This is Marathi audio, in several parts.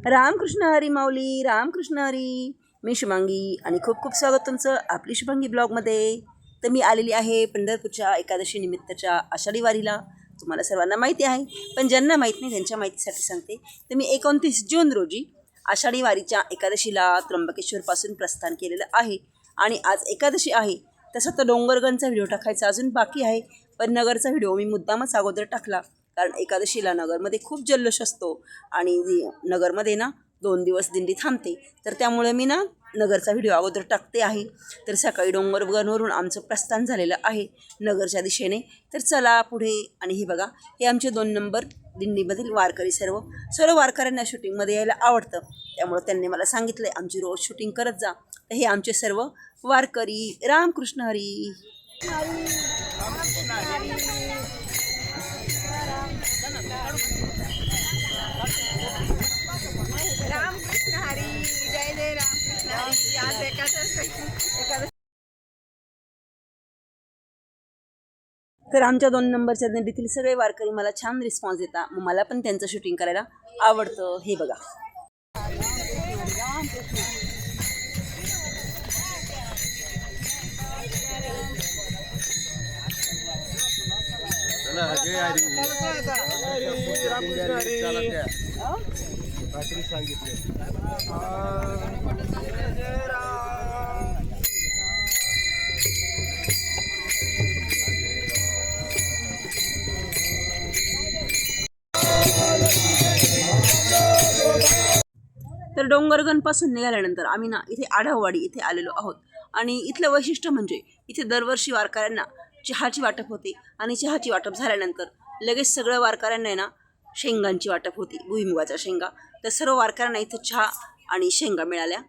रामकृष्ण हरी माऊली, रामकृष्ण हरी. मी शुभांगी आणि खूप खूप स्वागत तुमचं आपली शुभांगी ब्लॉगमध्ये. तर मी आलेली आहे पंढरपूरच्या एकादशी निमित्तच्या आषाढी वारीला. तुम्हाला सर्वांना माहिती आहे, पण ज्यांना माहीत नाही त्यांच्या माहितीसाठी सांगते. तर मी 29 जून रोजी आषाढी वारीच्या एकादशीला त्र्यंबकेश्वरपासून प्रस्थान केलेलं आहे आणि आज एकादशी आहे. तसं तर डोंगरगणचा व्हिडिओ टाकायचा अजून बाकी आहे, पण नगरचा व्हिडिओ मी मुद्दामच अगोदर टाकला, कारण एकादशीला नगरमध्ये खूप जल्लोष असतो आणि नगरमध्ये ना 2 दिवस दिंडी थांबते. तर त्यामुळे मी ना नगरचा व्हिडिओ अगोदर टाकते आहे. तर सकाळी डोंगरगणवरून आमचं प्रस्थान झालेलं आहे नगरच्या दिशेने. तर चला पुढे. आणि हे बघा, हे आमचे 2 नंबर दिंडीमधील वारकरी. सर्व वारकऱ्यांना शूटिंगमध्ये यायला आवडतं, त्यामुळे त्यांनी मला सांगितलं आमची रोज शूटिंग करत जा. तर हे आमचे सर्व वारकरी. रामकृष्ण हरी. रामकृष्ण हरी. जय जय रामकृष्ण हरी. आज एकादशी. तर आमच्या 2 नंबरच्या दिंडीतील सगळे वारकरी मला छान रिस्पॉन्स देतात, मग मला पण त्यांचं शूटिंग करायला आवडतं. हे बघा, तर डोंगरगणपासून निघाल्यानंतर आम्ही ना इथे आढाववाडी इथे आलेलो आहोत. आणि इथलं वैशिष्ट्य म्हणजे इथे दरवर्षी वारकऱ्यांना चहाची वाटप होते आणि चहाची वाटप झाल्यानंतर लगेच सगळ्या वारकऱ्यांना आहे ना शेंगांची वाटप होती, भुईमुगाच्या शेंगा. तर सर्व वारकऱ्यांना इथे चहा आणि शेंगा मिळाल्या.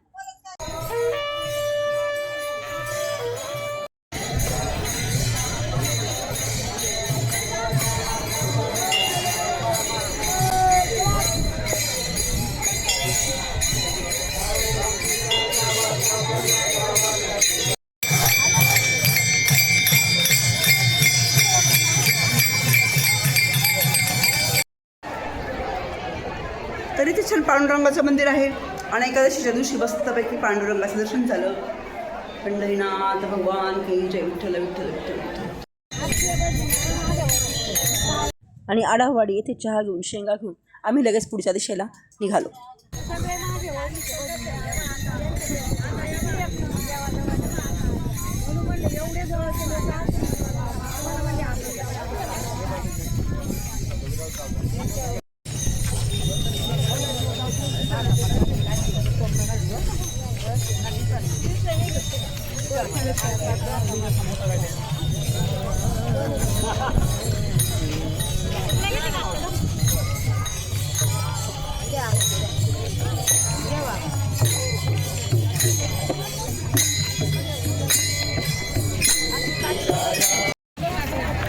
तर इथे छान पांडुरंगाचं मंदिर आहे आणि एकादशीच्या दिवशी मस्तपैकी पांडुरंगाचं दर्शन झालं. पंढरीनाथ भगवान की जय. विठ्ठल विठ्ठल विठ्ठल विठ्ठल. आणि आढाववाडी येथे चहा घेऊन शेंगा घेऊन आम्ही लगेच पुढच्या दिशेला निघालो.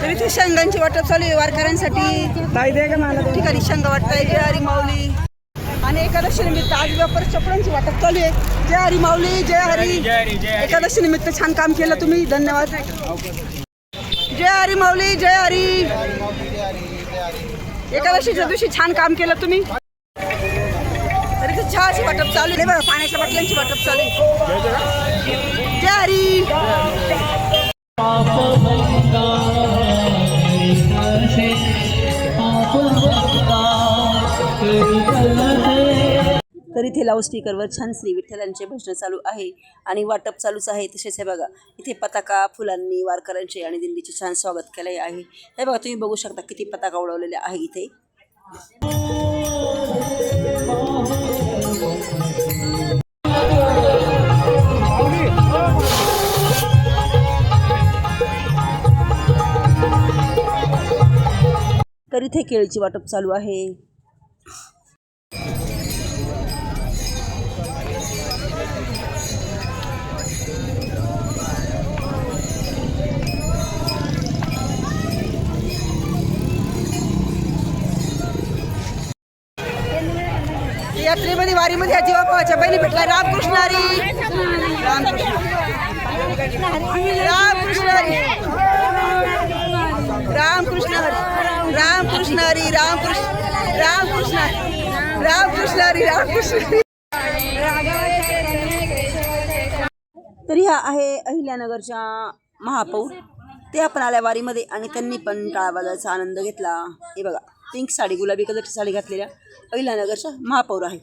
तर इथे शेंगांची वाटप चालू आहे वारकऱ्यांसाठी. ठिकाणी शेंगा वाटताय. जय हरी माऊली. आणि एकादशी निमित्त आज व्यापार चपडांची वाटप चालू आहे. जय हरी माऊली. जय हरी. एकादशी निमित्त छान काम केलं तुम्ही, धन्यवाद. जय हरी माऊली. जय हरी. एकादशीच्या दिवशी छान काम केलं तुम्ही. तर इथे चहाची वाटप चालू आहे बघा, पाण्याच्या बाटल्यांची वाटप चालू आहे. जय हरी. तर इथे लाऊडस्पीकरवर छान श्री विठ्ठलांचे भजन चालू आहे आणि वाटप चालूच आहे. तसेच हे बघा, इथे पताका फुलांनी वारकऱ्यांचे आणि दिंडीचे छान स्वागत केले आहे. हे बघा, तुम्ही बघू शकता किती पताका उडवलेले आहे इथे. तर इथे केळीची वाटप चालू आहे. यात्रेमध्ये वारीमध्ये जीवाभावाच्या बहिणी भेटला. रामकृष्ण हरी. रामकृष्ण. रामकृष्ण हरी. रामकृष्ण हरी. रामकृष्ण हरी. रामकृष्ण. रामकृष्ण रामकृष्ण हरी रामकृष्ण हरी. तरी हा आहे अहिल्यानगरच्या महापौर. ते आपण आल्या वारीमध्ये आणि त्यांनी पण टाळा वाजवायचा आनंद घेतला. हे बघा, पिंक साडी, गुलाबी कलरची साडी घातलेल्या अहिल्यानगरच्या महापौर आहे.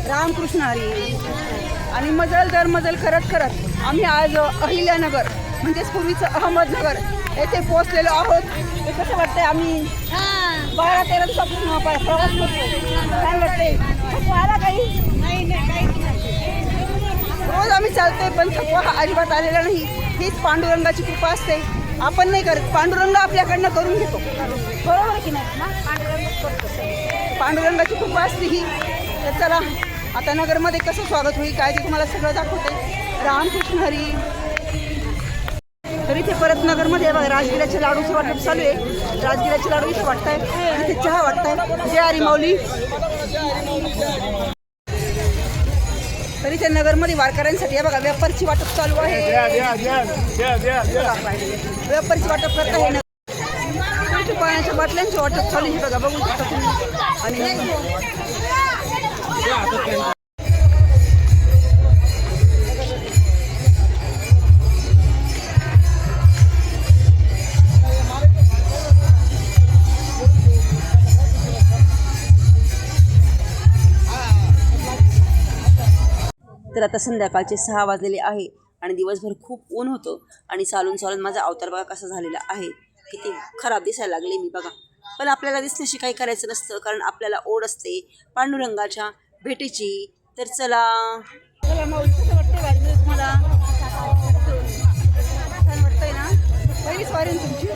रामकृष्ण हरी. आणि मजल दर मजल करत करत आम्ही आज अहिल्यानगर म्हणजेच पूर्वीचं अहमदनगर येथे पोहोचलेलो आहोत. हे कसं वाटतंय? आम्ही 12-13 दिवसापासून प्रवास करतो. काय वाटतंय? थकवा आला काही? रोज आम्ही चालतोय पण थकवा हा अजिबात आलेला नाही. हीच पांडुरंगाची कृपा असते. आपण नाही करत, पांडुरंग आपल्याकडनं करून घेतो. बरोबर की नाही? पांडुरंगाची कृपा असते ही. तर चला आता नगरमध्ये कसं स्वागत होईल काय ते तुम्हाला सगळं दाखवते. रामकृष्ण हरी. तर इथे परत नगरमध्ये बघा राजगिराचे लाडूचं वाटप चालू आहे. राजगिराचे लाडू इथे वाटताय, इथे चहा वाटताय. जय हरी माऊली. तर इथे नगरमध्ये वारकऱ्यांसाठी बघा वेफरची वाटप चालू आहे. वेफरची वाटप करत आहे. पाण्याच्या बाटल्यांचे वाटप चालू आहे बघा, बघू शकता तुम्ही. आणि तर आता संध्याकाळचे 6 वाजलेले आहे आणि दिवसभर खूप ऊन होतं आणि चालून चालून माझा अवतार बघा कसा झालेला आहे. किती खराब दिसायला लागले मी बघा. पण आपल्याला दिसण्याशी काही करायचं नसतं, कारण आपल्याला ओढ असते पांडुरंगाच्या भेटीची. तर चला माऊली कसं वाटतंय वारीमध्ये तुम्हाला? छान वाटतंय ना? पहिलीच वारी आहे तुमची?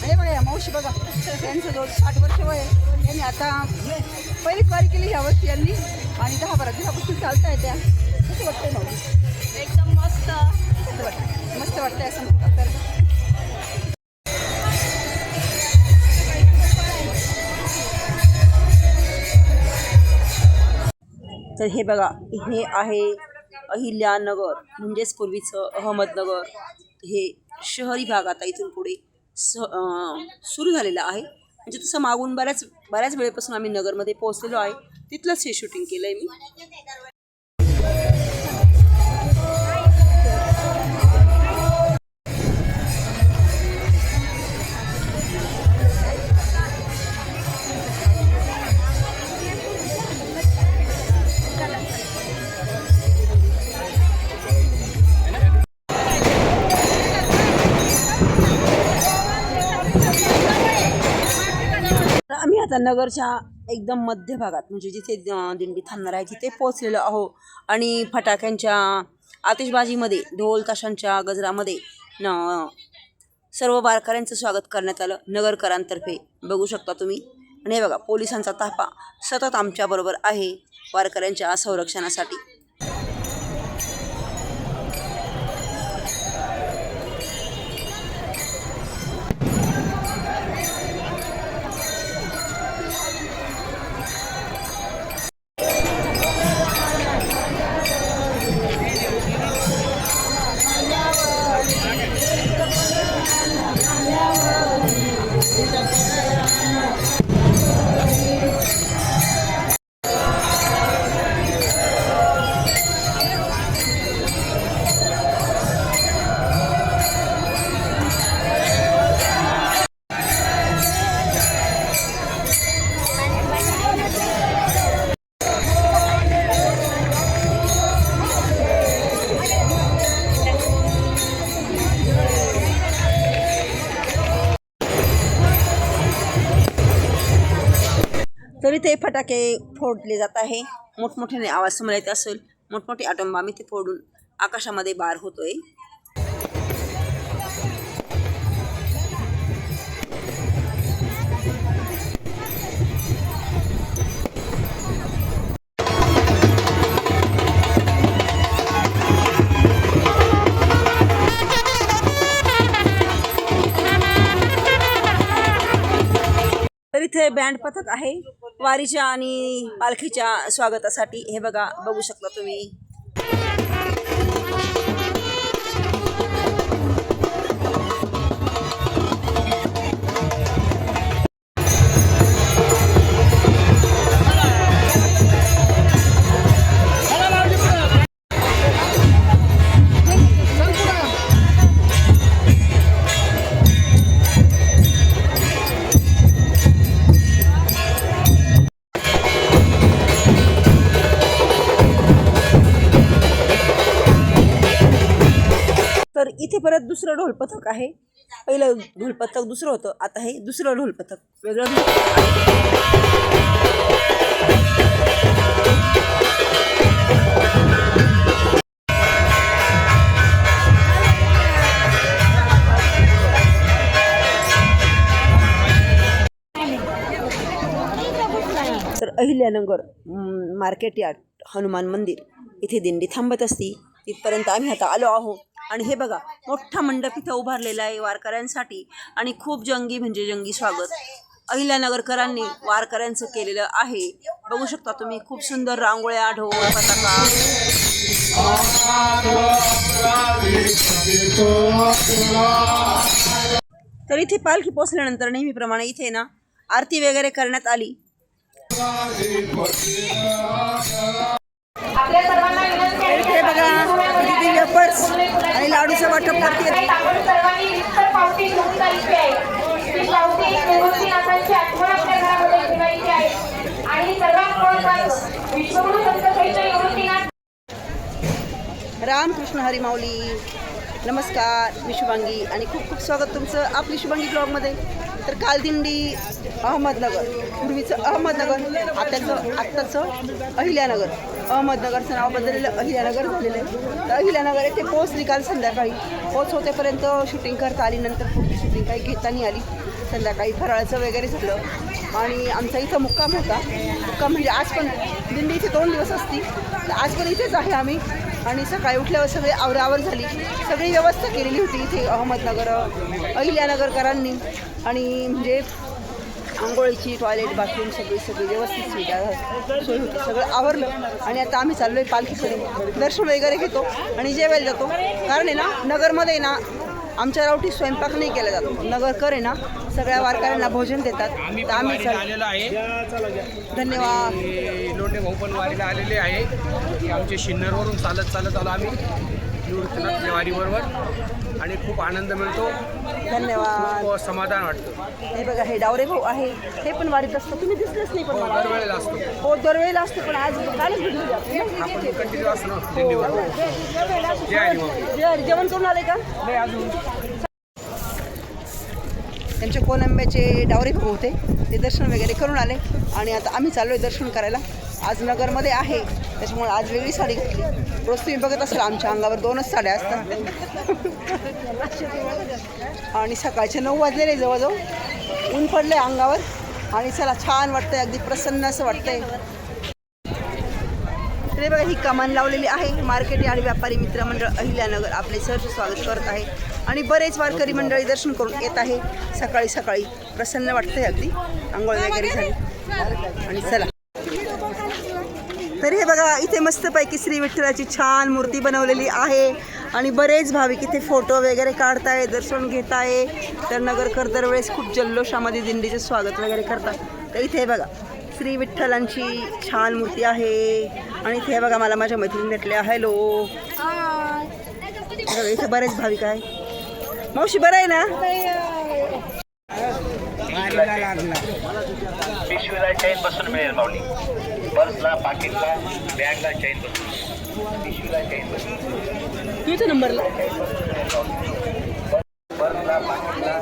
हे बघा या मावशी बघा, त्यांचं जवळ 60 वर्ष वय आहे. त्यांनी आता पहिलीच वारी केली ह्या वर्षी यांनी आणि 10-12 दिवसापासून चालताय त्या. कसं वाटतंय माऊली? एकदम मस्त. कसं वाटतं? मस्त वाटतंय असं म्हणतात. तर तर हे बघा, हे आहे अहिल्यानगर म्हणजेच पूर्वीचं अहमदनगर. हे शहरी भाग आता इथून पुढे सुरू झालेला आहे. म्हणजे तसं मागून बऱ्याच वेळेपासून आम्ही नगरमध्ये पोहोचलेलो आहे. तिथलंच हे शूटिंग केलं आहे मी. आम्ही आता नगरच्या एकदम मध्य भागात म्हणजे जिथे दिंडी थांबणार आहे तिथे पोहोचलेलो आहो. आणि फटाक्यांच्या आतिषबाजीमध्ये, ढोल ताशांच्या गजरामध्ये सर्व वारकऱ्यांचं स्वागत करण्यात आलं नगरकरांतर्फे, बघू शकता तुम्ही. आणि हे बघा, पोलिसांचा ताफा सतत आमच्याबरोबर आहे वारकऱ्यांच्या संरक्षणासाठी. तरी ते फटाके फोडले जात आहे. मोठमोठ्याने आवाज तुम्हाला येत असेल. मोठमोठे आटोंबा आम्ही ते फोडून आकाशामध्ये बार होतोय. तर इथे बँड पथक आहे वारीच्या आणि पालखीच्या स्वागतासाठी. हे बघा, बघू शकता तुम्ही. तर इथे परत दुसरं ढोल पथक आहे. पहिलं ढोल पथक दुसरं होतं, आता हे दुसरं ढोल पथक वेगळं ढोल पथक आहे. तर अहिल्यानगर मार्केट यार्ड हनुमान मंदिर इथे दिंडी थांबत असती. तिथपर्यंत आम्ही आता आलो आहोत. आणि हे बघा, मोठा मंडप इथं उभारलेला आहे वारकऱ्यांसाठी आणि खूप जंगी म्हणजे जंगी स्वागत अहिल्यानगरकरांनी वारकऱ्यांचं केलेलं आहे. बघू शकता तुम्ही, खूप सुंदर रांगोळ्या, ढोल, पताका. तर इथे पालखी पोचल्यानंतर नेहमीप्रमाणे इथे ना आरती वगैरे करण्यात आली. इथे बघा, किती वेफर्स आणि लाडूचं वाटप करते. रामकृष्ण हरी माऊली. नमस्कार, मी शुभांगी आणि खूप खूप स्वागत तुमचं आपली शुभांगी ब्लॉगमध्ये. तर काल दिंडी अहमदनगर, पूर्वीचं अहमदनगर, आत्ताचं अहिल्यानगर. अहमदनगरचं नाव बदललेलं अहिल्यानगर झालेलं आहे. तर अहिल्यानगर येथे पोचली काल संध्याकाळी. होतेपर्यंत शूटिंग करता आली, नंतर पुढची शूटिंग काही घेता नाही आली. संध्याकाळी फराळाचं वगैरे झालं आणि आमचा इथं मुक्काम होता. मुक्काम म्हणजे आज पण दिंडी इथे 2 दिवस असती, तर आज पण इथेच आहे आम्ही. आणि सकाळी उठल्यावर सगळे आवरावर झाली, सगळी व्यवस्था केलेली होती इथे अहमदनगर अहिल्यानगरकरांनी. आणि म्हणजे आंघोळीची, टॉयलेट, बाथरूम सगळी व्यवस्थित सुविधा सोय होती. सगळं आवरलं आणि आता आम्ही चाललो आहे पालखीकडे. दर्शन वगैरे घेतो आणि जेवायला जातो. कारण आहे ना, नगरमध्ये ना आमच्या रावटी स्वयंपाक नाही केला जातो. नगरकर आहे ना सगळ्या वारकऱ्यांना भोजन देतात. तर आम्ही आलेलो आहे. धन्यवाद. लोंढे भाऊ पण वारीला आलेले आहे. आमचे शिन्नरवरून चालत आलो आम्ही निवृत्तीनाथ वारीबरोबर आणि खूप आनंद मिळतो. धन्यवाद. खूप समाधान वाटतं. हे बघा, हे डावरे भाऊ आहे, हे पण वारीत असतं. तुम्ही दिसलंच नाही पण मला. दरवेळेला असतो. हो, दरवेळेला असतो, पण आज कालच भेटली आपण कंटिन्यू असतो ना दिंडीवर. जेवण करून आले का? नाही अजून. त्यांचे कोलंब्याचे डावरे भाऊ होते, ते दर्शन वगैरे करून आले आणि आता आम्ही चाललो आहे दर्शन करायला. आज नगरमध्ये आहे, त्याच्यामुळे आज वेगळी साडी घातली. रोज तुम्ही बघत असाल आमच्या अंगावर 2च साड्या असतात. आणि सकाळचे 9 वाजलेले जवळजवळ. ऊन पडलं आहे अंगावर आणि चला छान वाटतंय, अगदी प्रसन्न असं वाटतंय. तरी बघा, ही कमान लावलेली आहे. मार्केट यार्ड व्यापारी मित्र मंडळ अहिल्यानगर आपले सहर्ष स्वागत करत आहे आणि बरेच वारकरी मंडळी दर्शन करून येत आहे. सकाळी प्रसन्न वाटतंय, अगदी आंघोळ वगैरे झाली. आणि चला, तर हे बघा, इथे मस्तपैकी श्री विठ्ठलाची छान मूर्ती बनवलेली आहे आणि बरेच भाविक इथे फोटो वगैरे काढताय, दर्शन घेत आहे. तर नगरकर दरवेळेस खूप जल्लोषामध्ये दिंडीचे स्वागत वगैरे करतात. तर इथे बघा, श्री विठ्ठलांची छान मूर्ती आहे आणि इथे बघा, मला माझ्या मैत्रिणी भेटल्या. हॅलो. बघा, इथे बरेच भाविक आहे. मावशी, बरं आहे ना? पिशवीला चैन बसून मिळेल माऊली. पर्सला, पाकिटला, बॅगला चैन बसून. पिशवीला चैन बसून. तुझ्या नंबरला पर्सला, पाकिटला.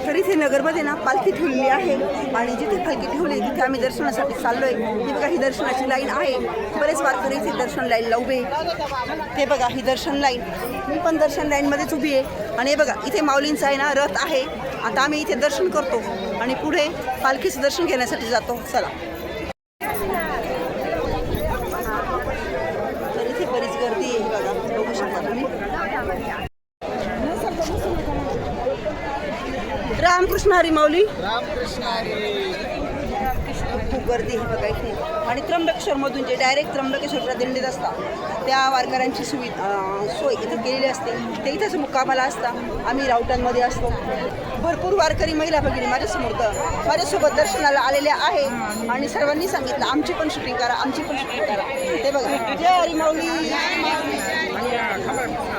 तर इथे नगरमध्ये ना पालखी ठेवलेली आहे आणि जिथे पालखी ठेवली तिथे आम्ही दर्शनासाठी चाललो आहे. ही बघा, ही दर्शनाची लाईन आहे. बरेच वारकरी इथे दर्शन लाईनला उभे. हे बघा, ही दर्शन लाईन. मी पण दर्शन लाईनमध्येच उभी आहे. आणि हे बघा, इथे माऊलींचा आहे ना रथ आहे. आता आम्ही इथे दर्शन करतो आणि पुढे पालखीचं दर्शन घेण्यासाठी जातो. चला. तर इथे बरीच गर्दी आहे बघा, बघू शकता तुम्ही. रामकृष्ण हरी माऊली. रामकृष्ण हरी. खूप गर्दी आहे बघा इथे. आणि त्र्यंबकेश्वरमधून जे डायरेक्ट त्र्यंबकेश्वरच्या दिंडीत असतात त्या वारकऱ्यांची सोय इथं केलेली असते. ते इथंच मुक्कामाला असतात. आम्ही राऊटांमध्ये असतो. भरपूर वारकरी महिला भगिनी माझ्यासोबत दर्शनाला आलेल्या आहे. आणि सर्वांनी सांगितलं आमची पण शूटिंग करा, आमची पण शूटिंग करा. ते बघा, जय हरी माऊली.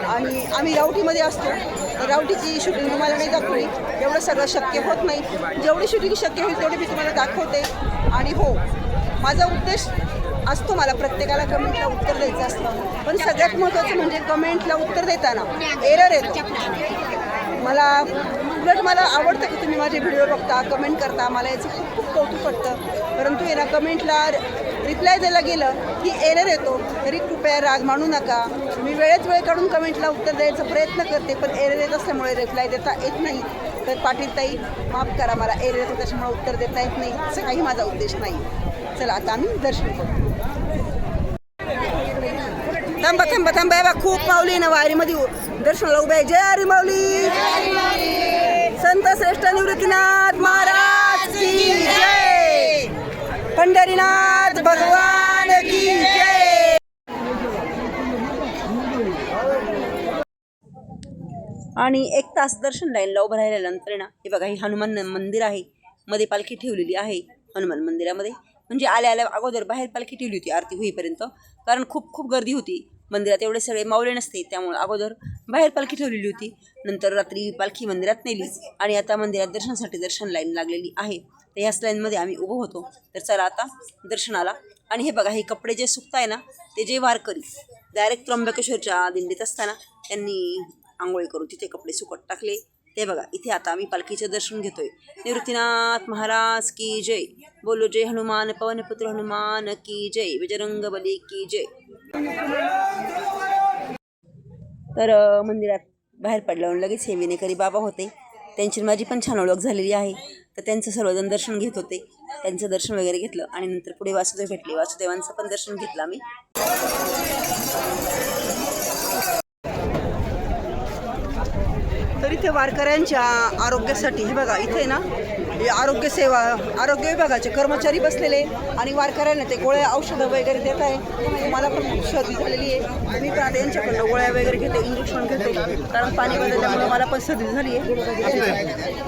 आणि आम्ही राऊटीमध्ये असतो. तर राऊटीची शूटिंग तुम्हाला नाही दाखवली, एवढं सगळं शक्य होत नाही. जेवढी शूटिंग शक्य होईल तेवढी मी तुम्हाला दाखवते. आणि हो, माझा उद्देश असतो मला प्रत्येकाला कमेंटला उत्तर द्यायचं असतं. पण सगळ्यात महत्त्वाचं म्हणजे कमेंटला उत्तर देताना एरर येतो. मला आवडतं की तुम्ही माझे व्हिडिओ बघता, कमेंट करता. मला याचं खूप खूप कौतुक वाटतं. परंतु यांना कमेंटला रिप्लाय द्यायला गेलं की एरर येतो. तरी कृपया राग मानू नका. मी वेळेत वेळ काढून कमेंटला उत्तर द्यायचा प्रयत्न करते, पण एरर येत असल्यामुळे रिप्लाय देता येत नाही. तर पाटील ताई माफ करा, मला एरर येतो त्याच्यामुळे उत्तर देता येत नाही. असं काही माझा उद्देश नाही. चला आता आम्ही दर्शन करू. थांबा बा, खूप माऊली ना वारीमध्ये दर्शनाला उभे आहे. जय हरी माऊली. संत श्रेष्ठ निवृत्तीनाथ महाराज की जय. पंढरीनाथ भगवान की जय. आणि 1 तास दर्शन लाईनला उभं राहिल्यानंतर ना हे बघा, हे हनुमान मंदिर आहे. मध्ये पालखी ठेवलेली आहे हनुमान मंदिरामध्ये. म्हणजे आल्या अगोदर बाहेर पालखी ठेवली होती आरती होईपर्यंत, कारण खूप गर्दी होती मंदिरात. एवढे सगळे माऊले नसते, त्यामुळे अगोदर बाहेर पालखी ठेवलेली होती. नंतर रात्री पालखी मंदिरात नेली आणि आता मंदिरात दर्शन लाईन लागलेली आहे. तर ह्याच लाईनमध्ये आम्ही उभं होतो. तर चला आता दर्शनाला. आणि हे बघा, हे कपडे जे सुकताय ना, ते जे वारकरी डायरेक्ट त्र्यंबकेश्वरच्या दिंडीत असताना त्यांनी आंघोळी करून तिथे कपडे सुकत टाकले. ते बघा, इथे आता आम्ही पालखीचं दर्शन घेतोय. निवृत्तीनाथ महाराज की जय. बोलो जय हनुमान पवनपुत्र हनुमान की जय. बजरंग बली की जय. तर मंदिरात बाहेर पडल्यावर लगेच हे विनेकरी बाबा होते. त्यांची माझी पण छान ओळख झालेली आहे. तर त्यांचं सर्वजण दर्शन घेत होते. त्यांचं दर्शन वगैरे घेतलं आणि नंतर पुढे वासुदेव भेटले. वासुदेवांचं पण दर्शन घेतलं आम्ही. तर इथे वारकऱ्यांच्या आरोग्यासाठी हे बघा, इथे ना हे आरोग्य विभागाचे कर्मचारी बसलेले आणि वारकऱ्यांना ते गोळ्या औषधं वगैरे देत आहे. मला पण खूप सर्दी झालेली आहे. मी पण आता यांच्याकडनं गोळ्या वगैरे घेते, इंजेक्शन घेते, कारण पाणी बदलल्यामुळे मला पण सर्दी झाली आहे.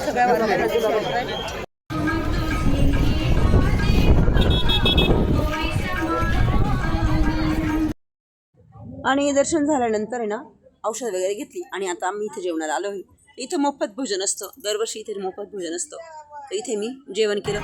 सगळ्या वारकऱ्यांना ते बघत आहे. आणि दर्शन झाल्यानंतर आहे ना औषध वगैरे घेतली आणि आता आम्ही इथे जेवणाला आलो आहे. इथं मोफत भोजन असतं, दरवर्षी इथे मोफत भोजन असतं. तर इथे मी जेवण केलं.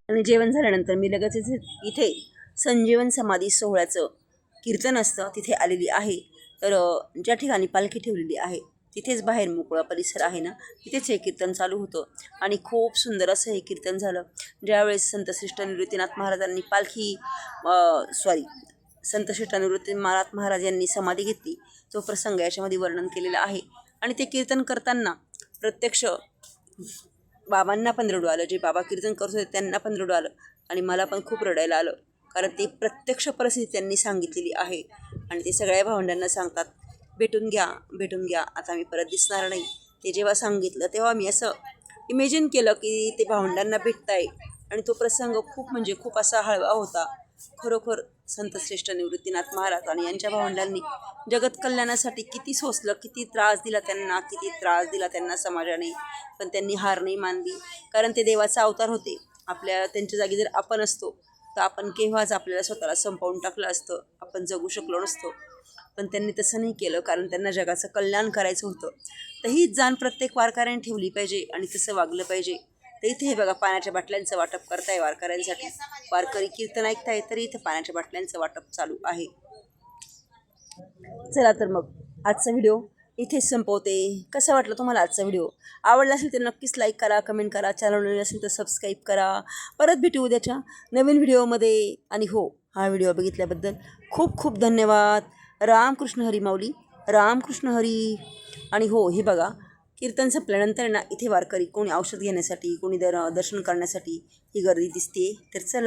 आणि जेवण झाल्यानंतर मी लगेच इथे संजीवन समाधी सोहळ्याचं कीर्तन असतं तिथे आलेली आहे. तर ज्या ठिकाणी पालखी ठेवलेली आहे तिथेच बाहेर मोकळा परिसर आहे ना, तिथेच हे कीर्तन चालू होतं आणि खूप सुंदर असं हे कीर्तन झालं. ज्यावेळेस संतश्रेष्ठ निवृत्तीनाथ महाराजांनी संतश्रेष्ठ निवृत्तीनाथ महाराज यांनी समाधी घेतली, तो प्रसंग याच्यामध्ये वर्णन केलेला आहे. आणि ते कीर्तन करताना प्रत्यक्ष बाबांना पण रडू आलं. जे बाबा कीर्तन करत होते त्यांना पण रडू आलं आणि मला पण खूप रडायला आलं, कारण ते प्रत्यक्ष परिस्थिती त्यांनी सांगितलेली आहे. आणि ते सगळ्या भावंडांना सांगतात, भेटून घ्या, आता मी परत दिसणार नाही. ते जेव्हा सांगितलं तेव्हा मी असं इमेजिन केलं की ते भावंडांना भेटताय. आणि तो प्रसंग खूप असा हळवा होता. खरोखर संतश्रेष्ठ निवृत्तीनाथ महाराज आणि यांच्या भावंडांनी जगत कल्याणासाठी किती सोसलं, किती त्रास दिला त्यांना समाजाने, पण त्यांनी हार नाही मानली. कारण ते देवाचा अवतार होते. त्यांच्या जागी जर आपण असतो तर आपण केव्हाच आपल्याला स्वतःला संपवून टाकलं असतं, आपण जगू शकलो नसतो. पण त्यांनी तसं नाही केलं, कारण त्यांना जगाचं कल्याण करायचं होतं. तर हीच जाण प्रत्येक वारकऱ्याने ठेवली पाहिजे आणि तसं वागलं पाहिजे. तर इथे हे बघा, पाण्याच्या बाटल्यांचं वाटप करताय वारकऱ्यांसाठी. वारकरी कीर्तन ऐकताय तरी इथं पाण्याच्या बाटल्यांचं वाटप चालू आहे. चला तर मग आजचा व्हिडिओ इथेच संपवते. कसा वाटला तुम्हाला आजचा व्हिडिओ? आवडला असेल तर नक्कीच लाईक करा, कमेंट करा. चॅनल नवीन असेल तर सबस्क्राईब करा. परत भेटू उद्याच्या नवीन व्हिडिओमध्ये. आणि हो, हा व्हिडिओ बघितल्याबद्दल खूप धन्यवाद. रामकृष्ण हरी माऊली, रामकृष्ण हरी. आणि हो, हे बघा, कीर्तन संपल्यानंतर ना इथे वारकरी कोणी औषध घेण्यासाठी, कोणी दर्शन करण्यासाठी ही गर्दी दिसते. तर चला.